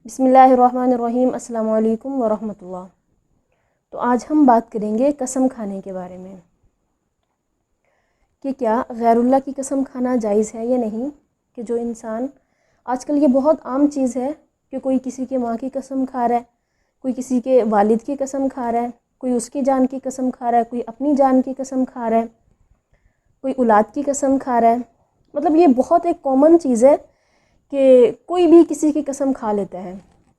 بسم اللہ الرحمن الرحیم۔ السلام علیکم ورحمۃ اللہ۔ تو آج ہم بات کریں گے قسم کھانے کے بارے میں کہ کیا غیر اللہ کی قسم کھانا جائز ہے یا نہیں۔ کہ جو انسان آج کل یہ بہت عام چیز ہے کہ کوئی کسی کے ماں کی قسم کھا رہا ہے، کوئی کسی کے والد کی قسم کھا رہا ہے، کوئی اس کی جان کی قسم کھا رہا ہے، کوئی اپنی جان کی قسم کھا رہا ہے، کوئی اولاد کی قسم کھا رہا ہے۔ مطلب یہ بہت ایک کامن چیز ہے کہ کوئی بھی کسی کی قسم کھا لیتا ہے۔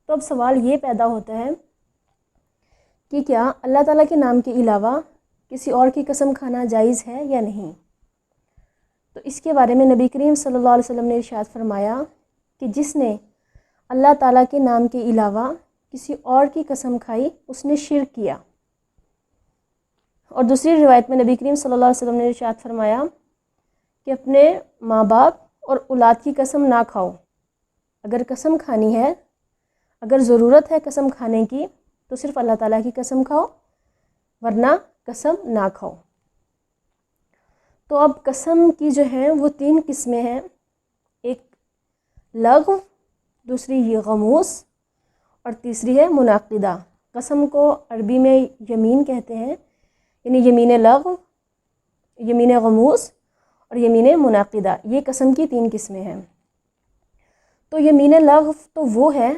تو اب سوال یہ پیدا ہوتا ہے کہ کیا اللہ تعالیٰ کے نام کے علاوہ کسی اور کی قسم کھانا جائز ہے یا نہیں۔ تو اس کے بارے میں نبی کریم صلی اللہ علیہ وسلم نے ارشاد فرمایا کہ جس نے اللہ تعالیٰ کے نام کے علاوہ کسی اور کی قسم کھائی اس نے شرک کیا۔ اور دوسری روایت میں نبی کریم صلی اللہ علیہ وسلم نے ارشاد فرمایا کہ اپنے ماں باپ اور اولاد کی قسم نہ کھاؤ۔ اگر قسم کھانی ہے، اگر ضرورت ہے قسم کھانے کی تو صرف اللہ تعالیٰ کی قسم کھاؤ، ورنہ قسم نہ کھاؤ۔ تو اب قسم کی جو ہیں وہ 3 قسمیں ہیں، ایک لغو، دوسری یہ غموس، اور تیسری ہے منعقدہ۔ قسم کو عربی میں یمین کہتے ہیں، یعنی یمین لغو، یمین غموس اور یمین منعقدہ، یہ قسم کی 3 قسمیں ہیں۔ تو یمین لغو تو وہ ہے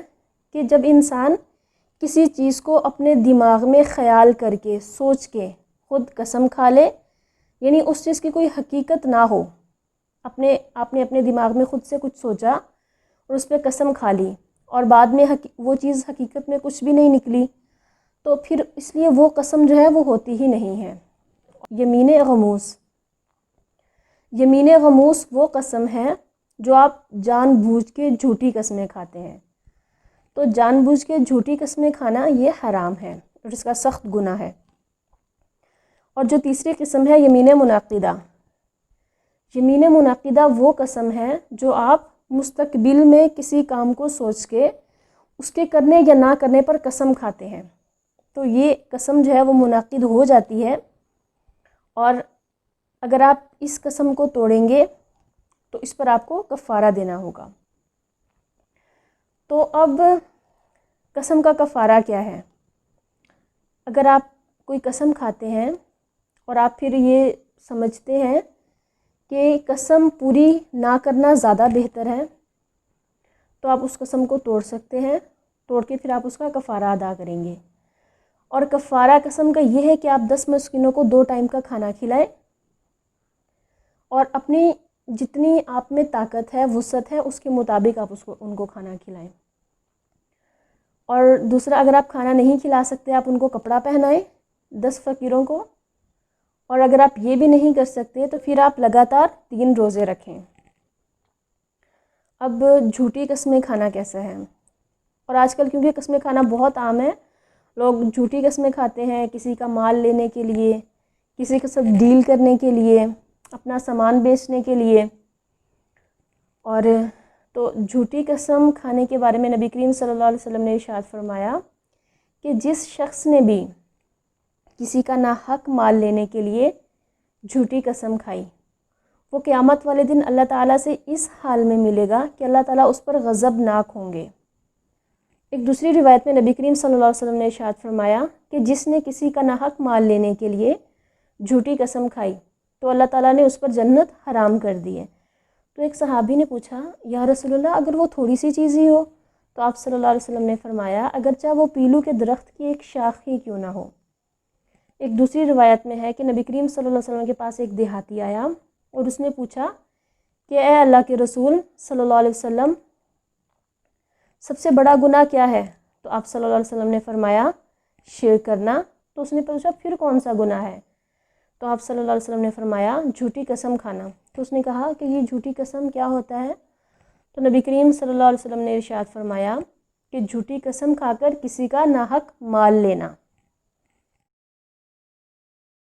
کہ جب انسان کسی چیز کو اپنے دماغ میں خیال کر کے سوچ کے خود قسم کھا لے، یعنی اس چیز کی کوئی حقیقت نہ ہو، آپ نے اپنے دماغ میں خود سے کچھ سوچا اور اس پہ قسم کھا لی اور بعد میں وہ چیز حقیقت میں کچھ بھی نہیں نکلی، تو پھر اس لیے وہ قسم جو ہے وہ ہوتی ہی نہیں ہے۔ یمین غموس، یمین غموس وہ قسم ہے جو آپ جان بوجھ کے جھوٹی قسمیں کھاتے ہیں۔ تو جان بوجھ کے جھوٹی قسمیں کھانا یہ حرام ہے اور اس کا سخت گناہ ہے۔ اور جو تیسری قسم ہے یمین منعقدہ، یمین منعقدہ وہ قسم ہے جو آپ مستقبل میں کسی کام کو سوچ کے اس کے کرنے یا نہ کرنے پر قسم کھاتے ہیں۔ تو یہ قسم جو ہے وہ منعقد ہو جاتی ہے، اور اگر آپ اس قسم کو توڑیں گے تو اس پر آپ کو کفارہ دینا ہوگا۔ تو اب قسم کا کفارہ کیا ہے؟ اگر آپ کوئی قسم کھاتے ہیں اور آپ پھر یہ سمجھتے ہیں کہ قسم پوری نہ کرنا زیادہ بہتر ہے، تو آپ اس قسم کو توڑ سکتے ہیں، توڑ کے پھر آپ اس کا کفارہ ادا کریں گے۔ اور کفارہ قسم کا یہ ہے کہ آپ 10 مسکینوں کو 2 ٹائم کا کھانا کھلائیں، اور اپنی جتنی آپ میں طاقت ہے، وسعت ہے، اس کے مطابق آپ ان کو کھانا کھلائیں۔ اور دوسرا، اگر آپ کھانا نہیں کھلا سکتے، آپ ان کو کپڑا پہنائیں 10 فقیروں کو، اور اگر آپ یہ بھی نہیں کر سکتے تو پھر آپ لگاتار 3 روزے رکھیں۔ اب جھوٹی قسمیں کھانا کیسا ہے؟ اور آج کل کیونکہ قسمیں کھانا بہت عام ہے، لوگ جھوٹی قسمیں کھاتے ہیں کسی کا مال لینے کے لیے، کسی کے ساتھ ڈیل کرنے کے لیے، اپنا سامان بیچنے کے لیے۔ اور تو جھوٹی قسم کھانے کے بارے میں نبی کریم صلی اللہ علیہ وسلم نے ارشاد فرمایا کہ جس شخص نے بھی کسی کا ناحق مال لینے کے لیے جھوٹی قسم کھائی، وہ قیامت والے دن اللہ تعالیٰ سے اس حال میں ملے گا کہ اللہ تعالیٰ اس پر غضبناک ہوں گے۔ ایک دوسری روایت میں نبی کریم صلی اللہ علیہ وسلم نے ارشاد فرمایا کہ جس نے کسی کا ناحق مال لینے کے لیے جھوٹی قسم کھائی تو اللہ تعالیٰ نے اس پر جنت حرام کر دی ہے۔ تو ایک صحابی نے پوچھا، یا رسول اللہ اگر وہ تھوڑی سی چیز ہی ہو؟ تو آپ صلی اللہ علیہ وسلم نے فرمایا، اگرچہ وہ پیلو کے درخت کی ایک شاخ ہی کیوں نہ ہو۔ ایک دوسری روایت میں ہے کہ نبی کریم صلی اللہ علیہ وسلم کے پاس ایک دیہاتی آیا اور اس نے پوچھا کہ اے اللہ کے رسول صلی اللہ علیہ وسلم، سب سے بڑا گناہ کیا ہے؟ تو آپ صلی اللہ علیہ وسلم نے فرمایا شرک کرنا۔ تو اس نے پوچھا پھر کون سا گناہ ہے؟ تو آپ صلی اللہ علیہ وسلم نے فرمایا جھوٹی قسم کھانا۔ تو اس نے کہا کہ یہ جھوٹی قسم کیا ہوتا ہے؟ تو نبی کریم صلی اللہ علیہ وسلم نے ارشاد فرمایا کہ جھوٹی قسم کھا کر کسی کا ناحق مال لینا۔